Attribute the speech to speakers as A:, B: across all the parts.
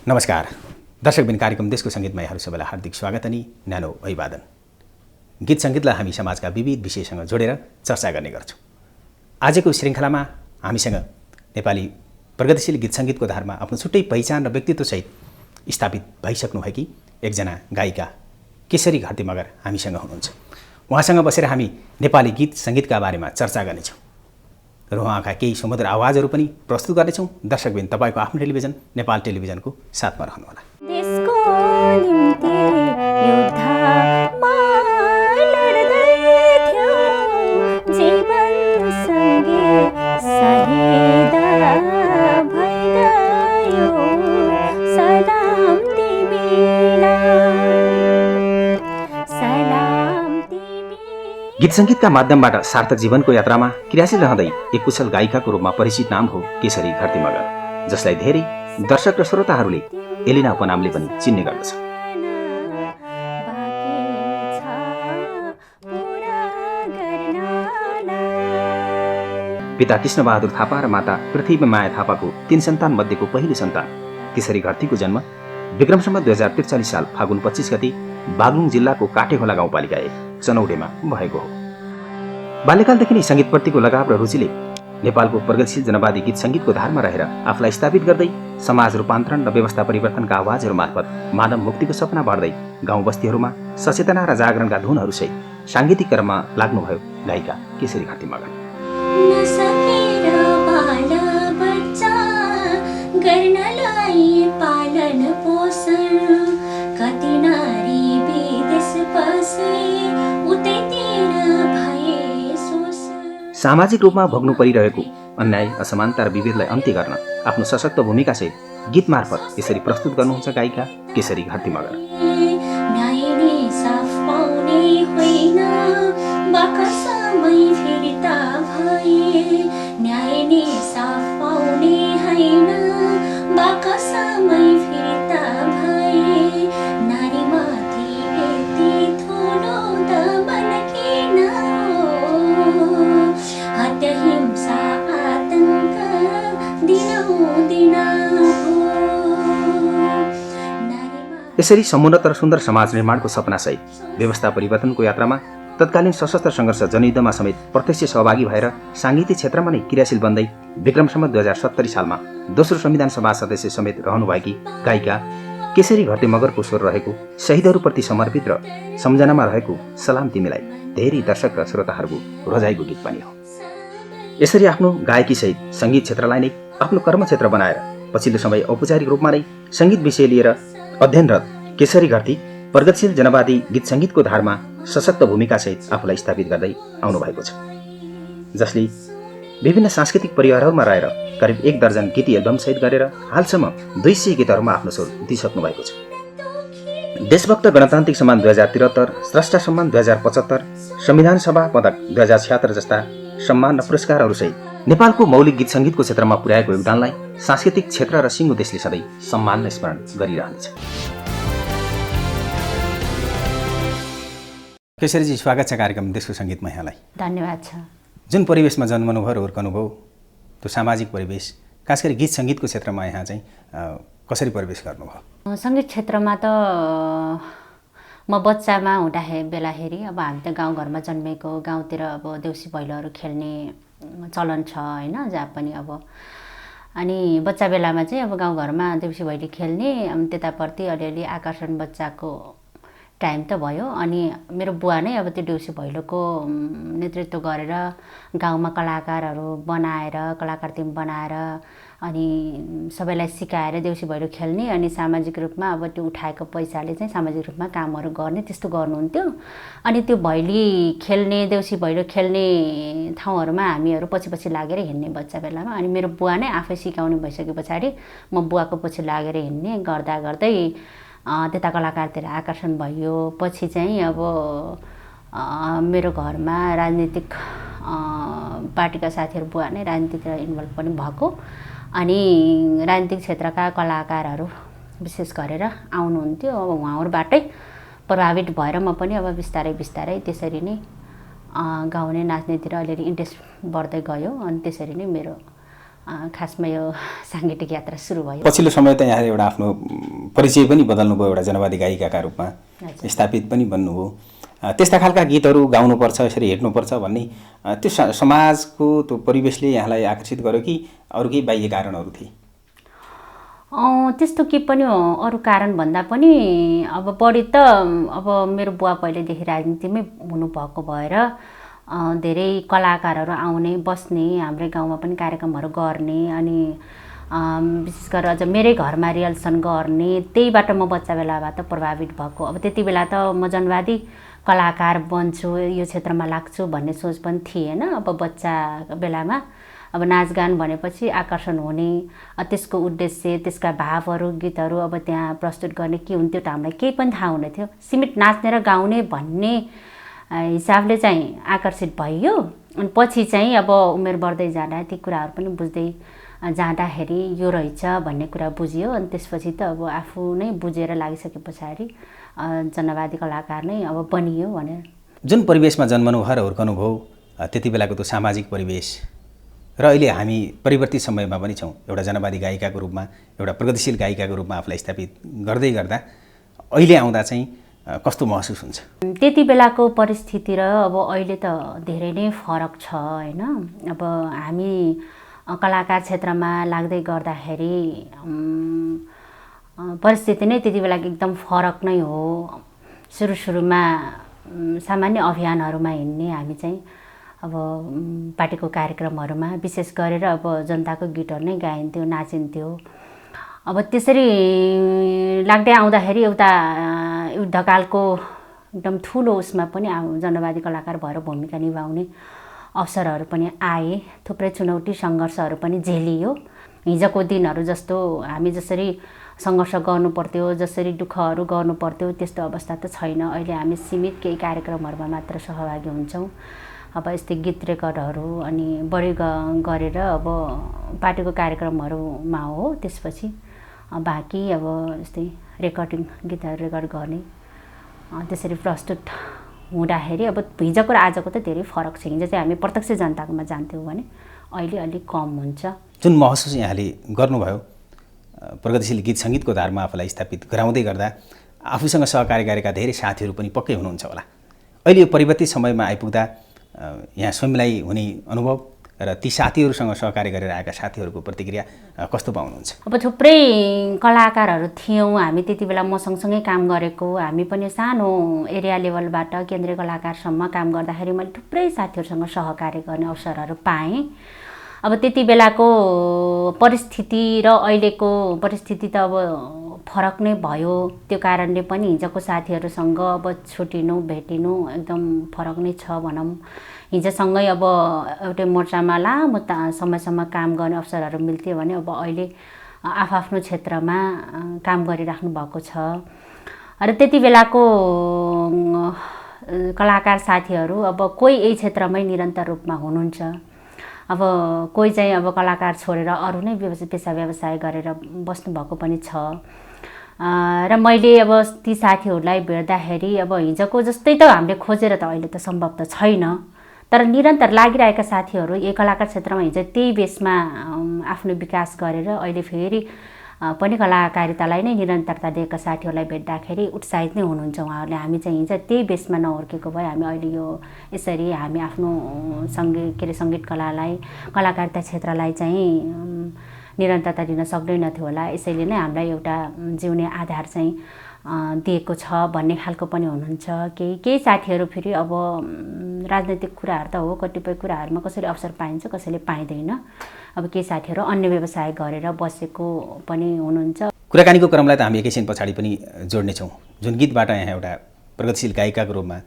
A: नमस्कार दर्शकबिन कार्यक्रम देशको सङ्गीतमा यहाँहरू सबैलाई हार्दिक स्वागत अनि न्यानो अभिवादन। गीत सङ्गीतलाई हामी समाजका विविध विषयसँग जोडेर चर्चा गर्ने गर्छौँ। आजको श्रृङ्खलामा हामीसँग नेपाली प्रगतिशील गीत सङ्गीतको धारमा आफ्नो छुट्टै पहिचान र व्यक्तित्वसहित स्थापित भइसक्नुभएकी एकजना गायिका केशरी घरती मगर हामीसँग हुनुहुन्छ। उहाँसँग बसेर हामी नेपाली गीत सङ्गीतका बारेमा चर्चा गर्नेछौँ र उहाँका केही सुमधुर आवाजहरू पनि प्रस्तुत गर्नेछौँ। दर्शकबिन तपाईँको आफ्नो टेलिभिजन नेपाल टेलिभिजनको साथमा रहनुहोला। गीत सङ्गीतका माध्यमबाट सार्थक जीवनको यात्रामा क्रियाशील रहँदै एक कुशल गायिकाको रूपमा परिचित नाम हो केशरी घरती मगर, जसलाई धेरै दर्शक र श्रोताहरूले एलिना उपनामले पनि चिन्ने गर्दछ। पिता कृष्णबहादुर थापा र माता पृथ्वीमाया थापाको 3 सन्तान मध्येको पहिलो सन्तान केशरी घरतीको जन्म विक्रम सम्वत 2043 साल फागुन 25 गते बागलुङ जिल्लाको काठेखोला गाउँपालिका 1 चनौडेमा भएको हो। बाल्यकालदेखि नै सङ्गीतप्रतिको लगाव र रुचिले नेपालको प्रगतिशील जनवादी गीत सङ्गीतको धारमा रहेर आफूलाई स्थापित गर्दै समाज रूपान्तरण र व्यवस्था परिवर्तनका आवाजहरू मार्फत मानव मुक्तिको सपना बढ्दै गाउँ बस्तीहरूमा सचेतना र जागरणका धुनहरूसहित साङ्गीतिक क्रममा लाग्नुभयो गायिका केशरी घरती मगर। सामाजिक रूपमा भोग्नु परिरहेको अन्याय, असमानता र विभेदलाई अन्त्य गर्न आफ्नो सशक्त भूमिकासहित गीत मार्फत यसरी प्रस्तुत गर्नुहुन्छ गायिका केशरी घरती मगर। यसरी समुन्नत र सुन्दर समाज निर्माणको सपनासहित व्यवस्था परिवर्तनको यात्रामा तत्कालीन सशस्त्र सङ्घर्ष जनयुद्धमा समेत प्रत्यक्ष सहभागी भएर साङ्गीतिक क्षेत्रमा नै क्रियाशील बन्दै विक्रम सम्वत 2070 सालमा दोस्रो संविधान सभा सदस्य समेत रहनुभएकी गायिका केशरी घरती मगरको स्वर रहेको शहीदहरूप्रति समर्पित र सम्झनामा रहेको सलाम तिमीलाई धेरै दर्शक र श्रोताहरूको रोजाइको गीत पनि हो। यसरी आफ्नो गायकीसहित सङ्गीत क्षेत्रलाई नै आफ्नो कर्मक्षेत्र बनाएर पछिल्लो समय औपचारिक रूपमा नै सङ्गीत विषय लिएर अध्ययनरत केशरी घरती प्रगतिशील जनवादी गीत सङ्गीतको धारमा सशक्त भूमिकासहित आफूलाई स्थापित गर्दै आउनुभएको छ, जसले विभिन्न सांस्कृतिक परिवारहरूमा रहेर करिब 1 दर्जन गीत एल्बमसहित गरेर हालसम्म 200 गीतहरूमा आफ्नो स्वर दिइसक्नु भएको छ। देशभक्त गणतान्त्रिक सम्मान 2073, स्रष्टा सम्मान 2075, संविधान सभा पदक 2076 जस्ता सम्मान र पुरस्कारहरूसहित नेपालको मौलिक गीत सङ्गीतको क्षेत्रमा पुर्याएको योगदानलाई सांस्कृतिक क्षेत्र र सिङ्गो देशले सधैँ सम्मान र स्मरण गरिरहनेछ। केशरीजी, स्वागत छ कार्यक्रम देशको सङ्गीतमा यहाँलाई।
B: धन्यवाद छ।
A: जुन परिवेशमा जन्मनुभयो र हुर्कनुभयो त्यो सामाजिक परिवेश, खास गरी गीत सङ्गीतको क्षेत्रमा यहाँ चाहिँ कसरी प्रवेश गर्नुभयो?
B: सङ्गीत क्षेत्रमा त म बच्चामा हुँदाखेरि बेलाखेरि अब हामी त गाउँघरमा जन्मेको, गाउँतिर अब देउसी भैलोहरू खेल्ने चलन छ होइन, जहाँ पनि अब अनि बच्चा बेलामा चाहिँ अब गाउँघरमा देउसी भैलो खेल्ने त्यताप्रति अलिअलि आकर्षण बच्चाको टाइम त भयो। अनि मेरो बुवा नै अब त्यो देउसी भैलोको नेतृत्व गरेर गाउँमा कलाकारहरू बनाएर, कलाकार टिम बनाएर अनि सबैलाई सिकाएर देउसी भैलो खेल्ने अनि सामाजिक रूपमा अब त्यो उठाएको पैसाले चाहिँ सामाजिक रूपमा कामहरू गर्ने त्यस्तो गर्नुहुन्थ्यो। अनि त्यो भैली खेल्ने, देउसी भैलो खेल्ने ठाउँहरूमा हामीहरू पछि लागेर हिँड्ने बच्चा बेलामा। अनि मेरो बुवा नै आफै सिकाउने भइसके पछाडि म बुवाको पछि लागेर हिँड्ने गर्दा गर्दै त्यता कलाकारतिर आकर्षण भयो। पछि चाहिँ अब मेरो घरमा राजनीतिक पार्टीका साथीहरू बुवा नै राजनीतितिर इन्भल्भ पनि भएको अनि राजनीतिक क्षेत्रका कलाकारहरू विशेष गरेर आउनुहुन्थ्यो। अब उहाँहरूबाटै प्रभावित भएर म पनि अब बिस्तारै त्यसरी नै गाउने नाच्नेतिर अलिअलि इन्ट्रेस्ट बढ्दै गयो। अनि त्यसरी नै मेरो खासमा यो साङ्गीतिक यात्रा सुरु भयो।
A: पछिल्लो समय त यहाँ एउटा आफ्नो परिचय पनि बदल्नुभयो, एउटा जनवादी गायिकाका रूपमा स्थापित पनि बन्नुभयो। त्यस्ता खालका गीतहरू गाउनुपर्छ, यसरी हेर्नुपर्छ भन्ने त्यो समाजको त्यो परिवेशले यहाँलाई आकर्षित गर्यो कि अरू केही बाह्य कारणहरू थिए?
B: त्यस्तो के पनि अरू कारण भन्दा पनि अब बढी त अब मेरो बुवा पहिलेदेखि राजनीतिमै हुनुभएको भएर धेरै कलाकारहरू आउने बस्ने, हाम्रै गाउँमा पनि कार्यक्रमहरू गर्ने, अनि विशेष गरेर अझ मेरै घरमा रिहर्सल गर्ने, त्यहीबाट म बच्चा बेलाबाट प्रभावित भएको। अब त्यति बेला त म जनवादी कलाकार बन्छु, यो क्षेत्रमा लाग्छु भन्ने सोच पनि थिएन। अब बच्चा बेलामा अब नाचगान भनेपछि आकर्षण हुने, त्यसको उद्देश्य, त्यसका भावहरू, गीतहरू अब त्यहाँ प्रस्तुत गर्ने के हुन्थ्यो त हामीलाई केही पनि थाहा हुँदैन थियो। सीमित नाच्ने र गाउने भन्ने हिसाबले चाहिँ आकर्षित भइयो। अनि पछि चाहिँ अब उमेर बढ्दै जाँदा ती कुराहरू पनि बुझ्दै जाँदाखेरि यो रहेछ भन्ने कुरा बुझियो। अनि त्यसपछि त अब आफू नै बुझेर लागिसके पछाडि जनवादी कलाकार नै अब बनियो भनेर।
A: जुन परिवेशमा जन्मनु भयो र हुर्कनु भयो, त्यति बेलाको त्यो सामाजिक परिवेश र अहिले हामी परिवर्तित समयमा पनि छौँ। एउटा जनवादी गायिकाको रूपमा, एउटा प्रगतिशील गायिकाको रूपमा आफूलाई स्थापित गर्दै गर्दा अहिले आउँदा चाहिँ कस्तो महसुस हुन्छ?
B: त्यति बेलाको परिस्थिति र अब अहिले त धेरै नै फरक छ होइन। अब हामी कलाकार क्षेत्रमा लाग्दै गर्दाखेरि परिस्थिति नै त्यति बेला एकदम फरक नै हो। सुरुमा सामान्य अभियानहरूमा हिँड्ने हामी चाहिँ अब पार्टीको कार्यक्रमहरूमा विशेष गरेर अब जनताको गीतहरू नै गाइन्थ्यो, नाचिन्थ्यो। अब त्यसरी लाग्दै आउँदाखेरि एउटा युद्धकालको एकदम ठुलो उसमा पनि जनवादी कलाकार भएर भूमिका निभाउने अवसरहरू पनि आए। थुप्रै चुनौती सङ्घर्षहरू पनि झेलियो। हिजोको दिनहरू जस्तो हामी जसरी सङ्घर्ष गर्नु पर्थ्यो, जसरी दुःखहरू गर्नु पर्थ्यो, त्यस्तो अवस्था त छैन। अहिले हामी सीमित केही कार्यक्रमहरूमा मात्र सहभागी हुन्छौँ। अब यस्तै गीत रेकर्डहरू अनि बढी गरेर अब पार्टीको कार्यक्रमहरूमा हो। त्यसपछि बाँकी अब यस्तै रेकर्डिङ, गीतहरू रेकर्ड गर्ने, त्यसरी प्रस्तुत हुँदाखेरि अब हिजोको र आजको त धेरै फरक छ। हिजो चाहिँ हामी प्रत्यक्ष जनताकोमा जान्थ्यौँ भने अहिले अलिक कम हुन्छ।
A: जुन महसुस यहाँले गर्नुभयो प्रगतिशील गीत सङ्गीतको धारमा आफूलाई स्थापित गराउँदै गर्दा आफूसँग सहकार्य गरेका धेरै साथीहरू पनि पक्कै हुनुहुन्छ होला। अहिले यो परिवर्तित समयमा आइपुग्दा यहाँ स्वयंलाई हुने अनुभव र ती साथीहरूसँग सहकार्य गरेर आएका साथीहरूको प्रतिक्रिया कस्तो पाउनुहुन्छ?
B: अब थुप्रै कलाकारहरू थियौँ हामी त्यति बेला, म सँगसँगै काम गरेको। हामी पनि सानो एरिया लेभलबाट केन्द्रीय कलाकारसम्म काम गर्दाखेरि मैले थुप्रै साथीहरूसँग सहकार्य गर्ने अवसरहरू पाएँ। अब त्यति बेलाको परिस्थिति र अहिलेको परिस्थिति त अब फरक नै भयो। त्यो कारणले पनि हिजोको साथीहरूसँग अब छुटिनु भेटिनु एकदम फरक नै छ भनौँ। हिजोसँगै अब एउटै मोर्चामा लामो समयसम्म काम गर्ने अवसरहरू मिल्थ्यो भने अब अहिले आफ्नो क्षेत्रमा काम गरिराख्नु भएको छ। र त्यति बेलाको कलाकार साथीहरू अब कोही यही क्षेत्रमै निरन्तर रूपमा हुनुहुन्छ, अब कोही चाहिँ अब कलाकार छोडेर अरू नै पेसा व्यवसाय गरेर बस्नुभएको पनि छ। र मैले अब ती साथीहरूलाई भेट्दाखेरि अब हिजोको जस्तै त हामीले खोजेर त अहिले त सम्भव त छैन, तर निरन्तर लागिरहेका साथीहरू यही कलाकार क्षेत्रमा हिजो त्यही बेसमा आफ्नो विकास गरेर अहिले फेरि पनि कलाकारितालाई नै निरन्तरता दिएका साथीहरूलाई भेट्दाखेरि उत्साहित नै हुनुहुन्छ उहाँहरूले। हामी चाहिँ हिजो त्यही बेसमा नहुर्केको भए हामी अहिले यो यसरी हामी आफ्नो सङ्गीत कलालाई, कलाकारिता क्षेत्रलाई चाहिँ निरन्तरता दिन सक्दैनथ्यो होला। यसैले नै हामीलाई एउटा जिउने आधार चाहिँ दिएको छ भन्ने खालको पनि हुनुहुन्छ। केही साथीहरू फेरि अब राजनैतिक कुराहरू त हो, कतिपय कुराहरूमा कसरी अवसर पाइन्छ कसैले पाइँदैन। अब केही साथीहरू अन्य व्यवसाय गरेर बसेको पनि हुनुहुन्छ।
A: कुराकानीको क्रमलाई त हामी एकैछिन पछाडि पनि जोड्नेछौँ। जुन गीतबाट यहाँ एउटा प्रगतिशील गायिकाको रूपमा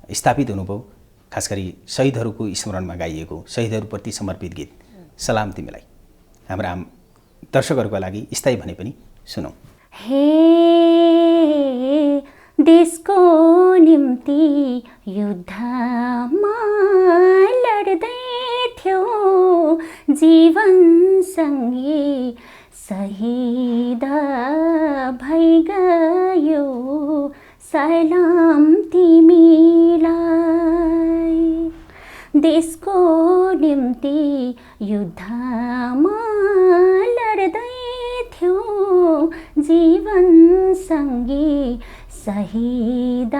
A: स्थापित हुनुभयो, खास गरी शहीदहरूको स्मरणमा गाइएको शहीदहरूप्रति समर्पित गीत सलाम तिमीलाई हाम्रा दर्शकहरूका लागि स्थायी भने पनि सुनौँ।
B: हे देशको निम्ति युद्धमा लड्दै थियो, जीवनसँगै शहीद भइ गयो, सलाम तिमीलाई। देशको निम्ति युद्धमा जीवन सँगी शहीद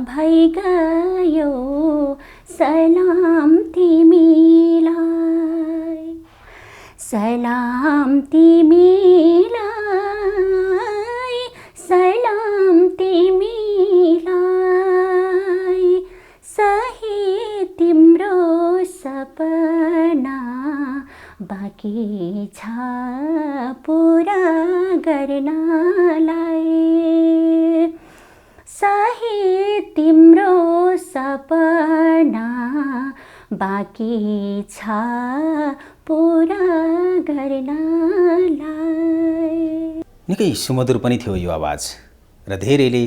B: भई गयो सलाम तिमीलाई सलाम तिमीलाई सलाम तिमीलाई सही तिम्रो सपना बाँकी छ पुरा गर्नलाई सही तिम्रो सपना बाँकी छ पुरा गर्नलाई।
A: निकै सुमधुर पनि थियो यो आवाज र धेरैले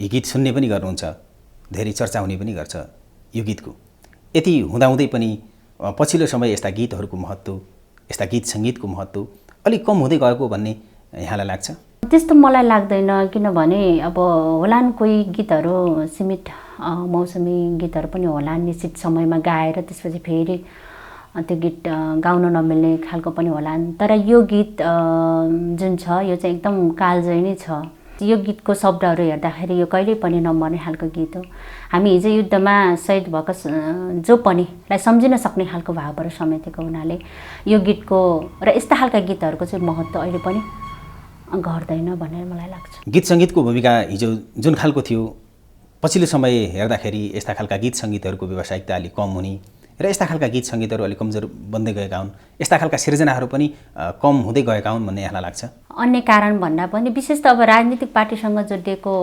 A: यो गीत सुन्ने पनि गर्नुहुन्छ, धेरै चर्चा हुने पनि गर्छ यो गीतको। यति हुँदाहुँदै पनि पछिल्लो समय यस्ता गीतहरूको महत्त्व, यस्ता गीत सङ्गीतको महत्त्व अलिक कम हुँदै गएको भन्ने यहाँलाई लाग्छ?
B: त्यस्तो मलाई लाग्दैन, किनभने अब होलान् कोही गीतहरू सीमित मौसमी गीतहरू पनि होलान्, निश्चित समयमा गाएर त्यसपछि फेरि त्यो गीत गाउन नमिल्ने खालको पनि होलान्। तर यो गीत जुन छ यो चाहिँ एकदम कालजयी नै छ। यो गीतको शब्दहरू हेर्दाखेरि यो कहिल्यै पनि नमर्ने खालको गीत हो। हामी हिजो युद्धमा शहीद भएको जो पनिलाई सम्झिन सक्ने खालको भावहरू समेटेको हुनाले यो गीतको र यस्ता खालका गीतहरूको चाहिँ महत्त्व अहिले पनि घट्दैन भनेर मलाई लाग्छ।
A: गीत सङ्गीतको भूमिका हिजो जुन खालको थियो, पछिल्लो समय हेर्दाखेरि यस्ता खालका गीत सङ्गीतहरूको व्यावसायिकता अलिक कम हुने र यस्ता खालका गीत सङ्गीतहरू अलिक कमजोर बन्दै गएका हुन्, यस्ता खालका सिर्जनाहरू पनि कम हुँदै गएका हुन् भन्ने यहाँलाई लाग्छ?
B: अन्य कारण भन्दा पनि विशेष त अब राजनीतिक पार्टीसँग जोडिएको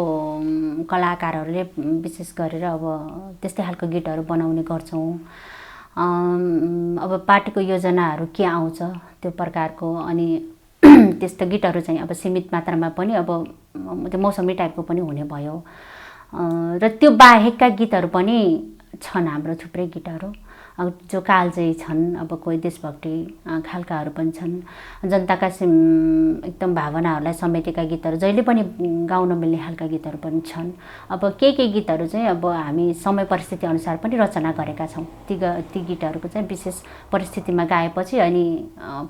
B: कलाकारहरूले विशेष गरेर अब त्यस्तै खालको गीतहरू बनाउने गर्छौँ। अब पार्टीको योजनाहरू के आउँछ त्यो प्रकारको, अनि त्यस्तो गीतहरू चाहिँ अब सीमित मात्रामा पनि अब त्यो मौसमी टाइपको पनि हुने भयो। र त्यो बाहेकका गीतहरू पनि छन्, हाम्रो थुप्रै गीतहरू जो कालजयी छन्। अब कोही देशभक्ति खालकाहरू पनि छन्, जनताका एकदम भावनाहरूलाई समेटेका गीतहरू जहिले पनि गाउन मिल्ने खालका गीतहरू पनि छन्। अब के गीतहरू चाहिँ अब हामी समय परिस्थिति अनुसार पनि रचना गरेका छौँ। ती गीतहरूको चाहिँ विशेष परिस्थितिमा गाएपछि अनि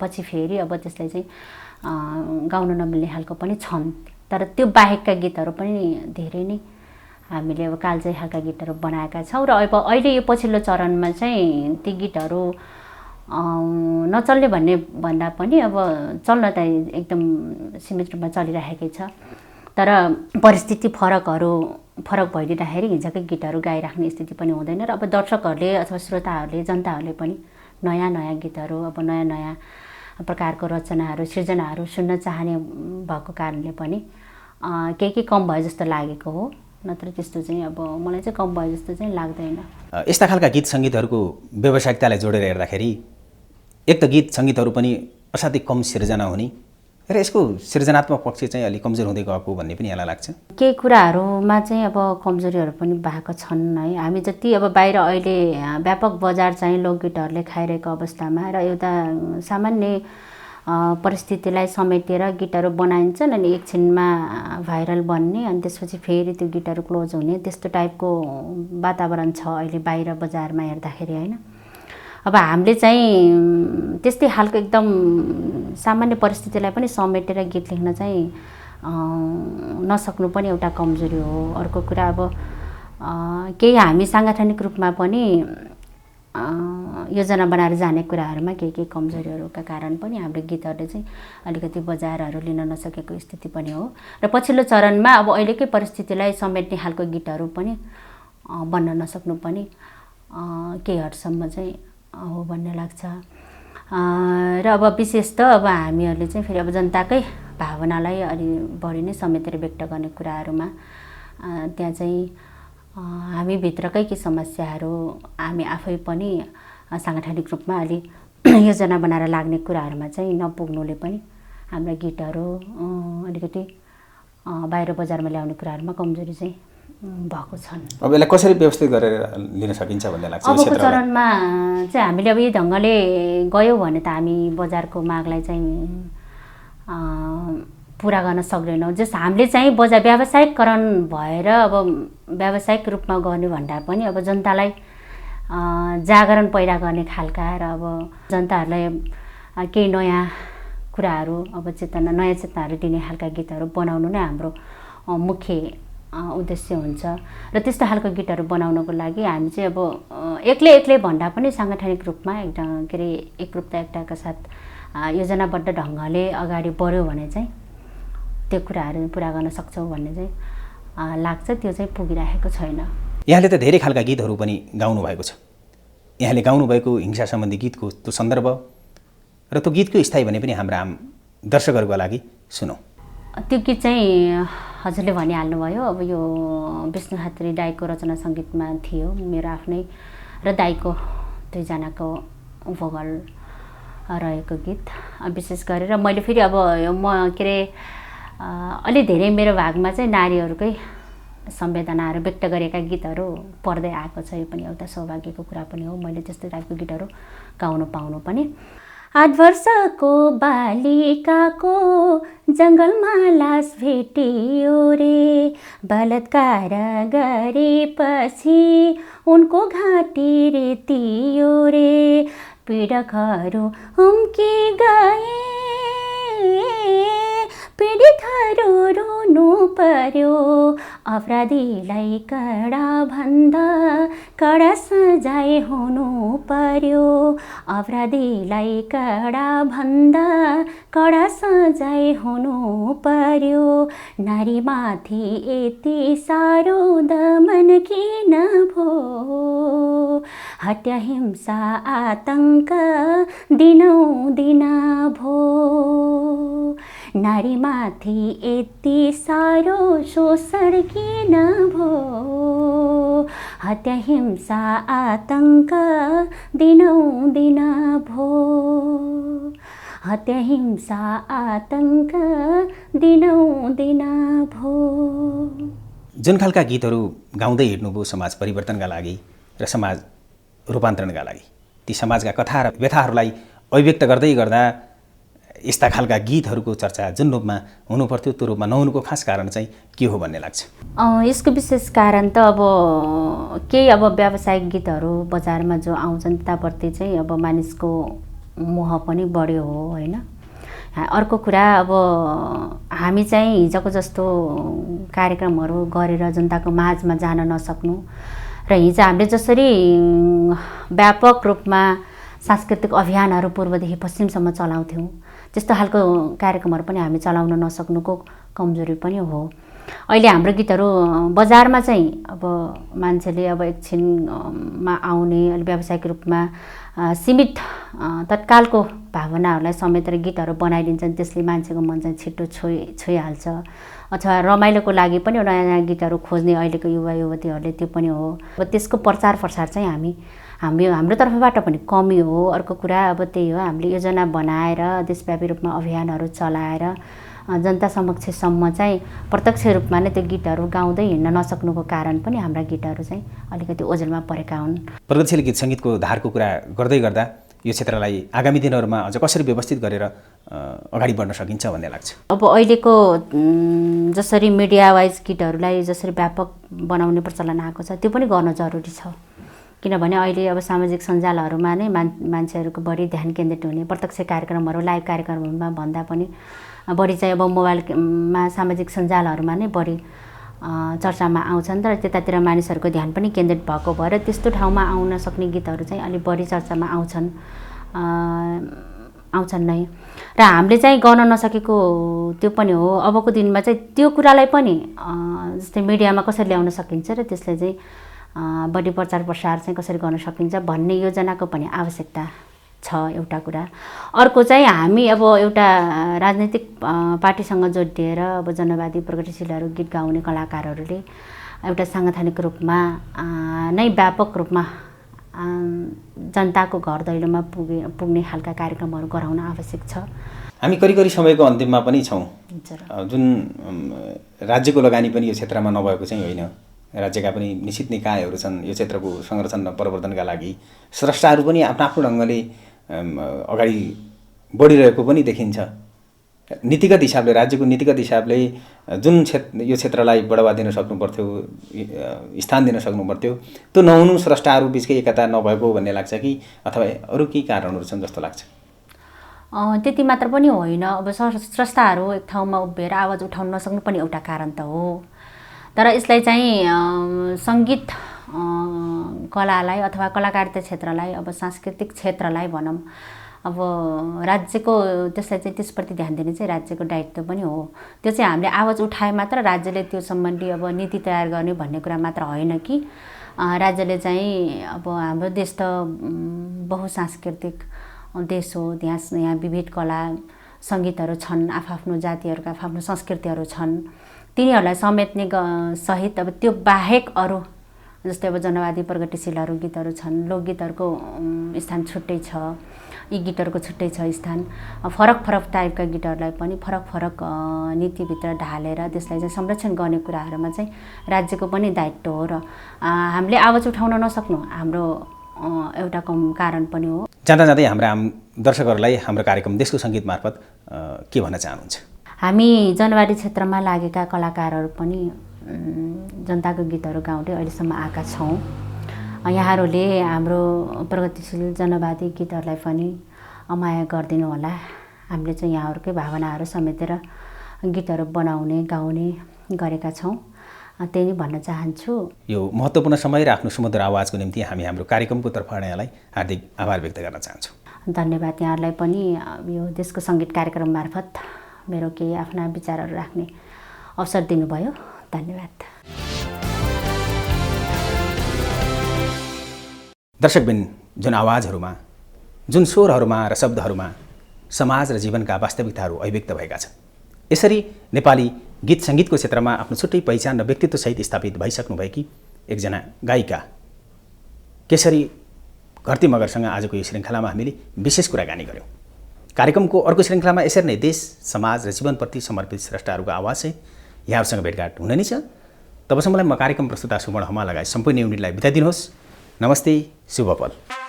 B: पछि फेरि अब त्यसलाई चाहिँ गाउन नमिल्ने खालको पनि छन्। तर त्यो बाहेकका गीतहरू पनि धेरै नै हामीले अब कालजयी खालका गीतहरू बनाएका छौँ। र अब अहिले यो पछिल्लो चरणमा चाहिँ ती गीतहरू नचल्ने भन्दा पनि अब चल्न त एकदम सीमित रूपमा चलिरहेकै छ। तर परिस्थिति फरक भइदिँदाखेरि हिजोकै गीतहरू गाइराख्ने स्थिति पनि हुँदैन। र अब दर्शकहरूले अथवा श्रोताहरूले, जनताहरूले पनि नयाँ नयाँ गीतहरू, अब नयाँ नयाँ प्रकारको रचनाहरू, सृजनाहरू सुन्न चाहने भएको कारणले पनि केही कम भयो जस्तो लागेको हो। नत्र त्यस्तो चाहिँ अब मलाई चाहिँ कम भयो जस्तो चाहिँ लाग्दैन।
A: यस्ता खालका गीत सङ्गीतहरूको व्यावसायिकतालाई जोडेर हेर्दाखेरि एक त गीत सङ्गीतहरू पनि असाध्यै कम सिर्जना हुने र यसको सृजनात्मक पक्ष चाहिँ अलिक कमजोर हुँदै गएको भन्ने पनि यहाँलाई लाग्छ?
B: केही कुराहरूमा चाहिँ अब कमजोरीहरू पनि भएको छन् है। हामी जति अब बाहिर अहिले व्यापक बजार चाहिँ लोकगीतहरूले खाइरहेको अवस्थामा र एउटा सामान्य परिस्थितिलाई समेटेर गीतहरू बनाइन्छन् अनि एकछिनमा भाइरल बन्ने अनि त्यसपछि फेरि त्यो गीतहरू क्लोज हुने, त्यस्तो टाइपको वातावरण छ अहिले बाहिर बजारमा हेर्दाखेरि होइन। अब हामीले चाहिँ त्यस्तै खालको एकदम सामान्य परिस्थितिलाई पनि समेटेर गीत लेख्न चाहिँ नसक्नु पनि एउटा कमजोरी हो। अर्को कुरा अब केही हामी साङ्गठनिक रूपमा पनि योजना बनाएर जाने कुराहरूमा केही कमजोरीहरूका कारण पनि हाम्रो गीतहरूले चाहिँ अलिकति बजारहरू लिन नसकेको स्थिति पनि हो। र पछिल्लो चरणमा अब अहिलेकै परिस्थितिलाई समेट्ने खालको गीतहरू पनि बन्न नसक्नु पनि केही हदसम्म चाहिँ हो भन्ने लाग्छ। र अब विशेष त अब हामीहरूले चाहिँ फेरि अब जनताकै भावनालाई अलि बढी नै समेटेर व्यक्त गर्ने कुराहरूमा त्यहाँ चाहिँ हामीभित्रकै के समस्याहरू हामी आफै पनि साङ्गठनिक रूपमा अलि योजना बनाएर लाग्ने कुराहरूमा चाहिँ नपुग्नुले पनि हाम्रा गीतहरू अलिकति बाहिर बजारमा ल्याउने कुराहरूमा कमजोरी चाहिँ भएको छन्।
A: अब यसलाई कसरी व्यवस्थित गरेर लिन सकिन्छ भन्ने लाग्छ?
B: अबको चरणमा चाहिँ हामीले अब यही ढङ्गले गयौँ भने त हामी बजारको मागलाई चाहिँ पुरा गर्न सक्दैनौँ। जस हामीले चाहिँ व्यावसायिकरण भएर अब व्यावसायिक रूपमा गर्ने भन्दा पनि अब जनतालाई जागरण पैदा गर्ने खालका र अब जनताहरूलाई केही नयाँ कुराहरू अब चेतना नयाँ चेतनाहरू दिने खालका गीतहरू बनाउनु नै हाम्रो मुख्य उद्देश्य हुन्छ र त्यस्तो खालको गीतहरू बनाउनको लागि हामी चाहिँ अब एक्लै भन्दा पनि साङ्गठनिक रूपमा के अरे एकरूपता एकताका साथ योजनाबद्ध ढङ्गले अगाडि बढ्यो भने चाहिँ त्यो कुराहरू पुरा गर्न सक्छौँ भन्ने चाहिँ लाग्छ। त्यो चाहिँ पुगिरहेको छैन।
A: यहाँले त धेरै खालका गीतहरू पनि गाउनु भएको छ। यहाँले गाउनुभएको हिंसा सम्बन्धी गीतको त्यो सन्दर्भ र त्यो गीतको स्थायी भने पनि हाम्रा आम दर्शकहरूको लागि सुनौँ।
B: त्यो गीत चाहिँ हजुरले भनिहाल्नुभयो। अब यो विष्णु खत्री दाईको रचना सङ्गीतमा थियो, मेरो आफ्नै र दाईको दुईजनाको भोकल रहेको गीत। विशेष गरेर मैले फेरि अब म के अरे अलि धेरै मेरो भागमा चाहिँ नारीहरूकै संवेदनाहरू व्यक्त गरेका गीतहरू पर्दै आएको छ। यो पनि एउटा सौभाग्यको कुरा पनि हो, मैले त्यस्तो टाइपको गीतहरू गाउनु पाउनु पनि। 8 वर्षको बालिकाको जङ्गलमा लास भेटियो रे, बलात्कार गरेपछि उनको घाँटी रेतियो रे, पीडकहरू उम्की गए, पीडितहरू रुनु पर्यो, अपराधीलाई कडा भन्दा कडा सजाय हुनु पर्यो, अपराधीलाई कडा भन्दा कडा सजाय हुनु पर्यो, नारीमाथि यति साह्रो दमन किन भो, हत्या हिंसा आतङ्क दिनौँ दिन भो, नारीमाथि यति साह्रो शोषण किन भो, हत्या हिंसा आतङ्क दिनौँ दिन भो, हत्या हिंसा आतङ्क दिनौँ दिन भो।
A: जुन खालका गीतहरू गाउँदै हिँड्नुभयो समाज परिवर्तनका लागि र समाज रूपान्तरणका लागि, ती समाजका कथा र व्यथाहरूलाई अभिव्यक्त गर्दै गर्दा यस्ता खालका गीतहरूको चर्चा जुन रूपमा हुनुपर्थ्यो त्यो रूपमा नहुनुको खास कारण चाहिँ के हो भन्ने लाग्छ?
B: यसको विशेष कारण त अब केही अब व्यावसायिक गीतहरू बजारमा जो आउँछन् त्यताप्रति चाहिँ अब मानिसको मोह पनि बढ्यो हो होइन। अर्को कुरा अब हामी चाहिँ हिजोको जस्तो कार्यक्रमहरू गरेर जनताको माझमा जान नसक्नु र हिजो हामीले जसरी व्यापक रूपमा सांस्कृतिक अभियानहरू पूर्वदेखि पश्चिमसम्म चलाउँथ्यौँ त्यस्तो खालको कार्यक्रमहरू पनि हामी चलाउन नसक्नुको कमजोरी पनि हो। अहिले हाम्रो गीतहरू बजारमा चाहिँ अब मान्छेले अब एकछिनमा आउने अलि व्यावसायिक रूपमा सीमित तत्कालको भावनाहरूलाई समेटेर गीतहरू बनाइदिन्छन्, त्यसले मान्छेको मन चाहिँ छिट्टो छोइहाल्छ। अथवा रमाइलोको लागि पनि नयाँ गीतहरू खोज्ने अहिलेको युवा युवतीहरूले त्यो पनि हो। अब त्यसको प्रचार प्रसार चाहिँ हाम्रो तर्फबाट पनि कमी हो। अर्को कुरा अब त्यही हो, हामीले योजना बनाएर देशव्यापी रूपमा अभियानहरू चलाएर जनता समक्षसम्म चाहिँ प्रत्यक्ष रूपमा नै त्यो गीतहरू गाउँदै हिँड्न नसक्नुको कारण पनि हाम्रा गीतहरू चाहिँ अलिकति ओझेलमा परेका हुन्।
A: प्रगतिशील गीत सङ्गीतको धारको कुरा गर्दै गर्दा यो क्षेत्रलाई आगामी दिनहरूमा अझ कसरी व्यवस्थित गरेर अगाडि बढ्न सकिन्छ भन्ने लाग्छ?
B: अब अहिलेको जसरी मिडिया वाइज गीतहरूलाई जसरी व्यापक बनाउने प्रचलन आएको छ त्यो पनि गर्न जरुरी छ। किनभने अहिले अब सामाजिक सञ्जालहरूमा नै मान्छेहरूको बढी ध्यान केन्द्रित हुने, प्रत्यक्ष कार्यक्रमहरू लाइभ कार्यक्रमहरूमा भन्दा पनि बढी चाहिँ अब मोबाइलमा सामाजिक सञ्जालहरूमा नै बढी चर्चामा आउँछन् र त्यतातिर मानिसहरूको ध्यान पनि केन्द्रित भएको भएर त्यस्तो ठाउँमा आउन सक्ने गीतहरू चाहिँ अलिक बढी चर्चामा आउँछन् नै। र हामीले चाहिँ गर्न नसकेको त्यो पनि हो। अबको दिनमा चाहिँ त्यो कुरालाई पनि जस्तै मिडियामा कसरी ल्याउन सकिन्छ र त्यसलाई चाहिँ बढी प्रचार प्रसार चाहिँ कसरी गर्न सकिन्छ भन्ने योजनाको पनि आवश्यकता छ एउटा कुरा। अर्को चाहिँ हामी अब एउटा राजनैतिक पार्टीसँग जोडिएर अब जनवादी प्रगतिशीलहरू गीत गाउने कलाकारहरूले एउटा साङ्गठनिक रूपमा नै व्यापक रूपमा जनताको घर दैलोमा पुग्ने खालका कार्यक्रमहरू गराउन आवश्यक छ।
A: हामी करिब समयको अन्तिममा पनि छौँ। जुन राज्यको लगानी पनि यो क्षेत्रमा नभएको चाहिँ होइन, राज्यका पनि निश्चित निकायहरू छन् यो क्षेत्रको संरक्षण र प्रवर्धनका लागि, स्रष्टाहरू पनि आफ्नो आफ्नो ढङ्गले अगाडि बढिरहेको पनि देखिन्छ। नीतिगत हिसाबले, राज्यको नीतिगत हिसाबले जुन यो क्षेत्रलाई बढावा दिन सक्नु पर्थ्यो, स्थान दिन सक्नु पर्थ्यो, त्यो नहुनु स्रष्टाहरू बिचकै एकता नभएको भन्ने लाग्छ कि अथवा अरू केही कारणहरू छन् जस्तो लाग्छ?
B: त्यति मात्र पनि होइन, अब स्रष्टाहरू एक ठाउँमा उभिएर आवाज उठाउन नसक्नु पनि एउटा कारण त हो। तर यसलाई चाहिँ सङ्गीत कलालाई अथवा कलाकारिता क्षेत्रलाई, अब सांस्कृतिक क्षेत्रलाई भनौँ, अब राज्यको त्यसलाई चाहिँ त्यसप्रति ध्यान दिने चाहिँ राज्यको दायित्व पनि हो। त्यो चाहिँ हामीले आवाज उठाए मात्र राज्यले त्यो सम्बन्धी अब नीति तयार गर्ने भन्ने कुरा मात्र होइन कि राज्यले चाहिँ अब हाम्रो देश त बहुसांस्कृतिक देश हो। यहाँ विविध कला सङ्गीतहरू छन्, आफ्नो जातिहरूका आफ्नो संस्कृतिहरू छन्, तिनीहरूलाई समेट्ने सहित अब त्यो बाहेक अरू जस्तै अब जनवादी प्रगतिशीलहरू गीतहरू छन्, लोकगीतहरूको स्थान छुट्टै छ, यी गीतहरूको छुट्टै छ स्थान। फरक फरक टाइपका गीतहरूलाई पनि फरक फरक नीतिभित्र ढालेर त्यसलाई चाहिँ संरक्षण गर्ने कुराहरूमा चाहिँ राज्यको पनि दायित्व हो र हामीले आवाज उठाउन नसक्नु हाम्रो एउटा कारण पनि हो।
A: जाँदा जाँदै हाम्रा दर्शकहरूलाई हाम्रो कार्यक्रम देशको सङ्गीत मार्फत के भन्न चाहनुहुन्छ?
B: हामी जनवादी क्षेत्रमा लागेका कलाकारहरू पनि जनताको गीतहरू गाउँदै अहिलेसम्म आएका छौँ। यहाँहरूले हाम्रो प्रगतिशील जनवादी गीतहरूलाई पनि माया गरिदिनु होला। हामीले चाहिँ यहाँहरूकै भावनाहरू समेटेर गीतहरू बनाउने गाउने गरेका छौँ। त्यही नै भन्न चाहन्छु।
A: यो महत्त्वपूर्ण समय र आफ्नो सुमधुर आवाजको निम्ति हामी हाम्रो कार्यक्रमको तर्फबाट हार्दिक आभार व्यक्त गर्न चाहन्छौँ।
B: धन्यवाद। यहाँहरूलाई पनि यो देशको सङ्गीत कार्यक्रम मार्फत मेरो केही आफ्ना विचारहरू राख्ने अवसर दिनुभयो। धन्यवाद।
A: दर्शकबिन, जुन आवाजहरूमा, जुन स्वरहरूमा र शब्दहरूमा समाज र जीवनका वास्तविकताहरू अभिव्यक्त भएका छन्, यसरी नेपाली गीत सङ्गीतको क्षेत्रमा आफ्नो छुट्टै पहिचान र व्यक्तित्वसहित स्थापित भइसक्नुभएकी एकजना गायिका केशरी घरती मगरसँग आजको यो श्रृङ्खलामा हामीले विशेष कुराकानी गऱ्यौँ। कार्यक्रमको अर्को श्रृङ्खलामा यसरी नै देश, समाज र जीवनप्रति समर्पित स्रष्टाहरूको आवाज चाहिँ यहाँहरूसँग भेटघाट हुन नै छ। तबसम्मलाई म कार्यक्रम प्रस्तुता सुमन हमाल लगायत सम्पूर्ण युनिटलाई बिदा दिनुहोस्। नमस्ते, शुभ पल।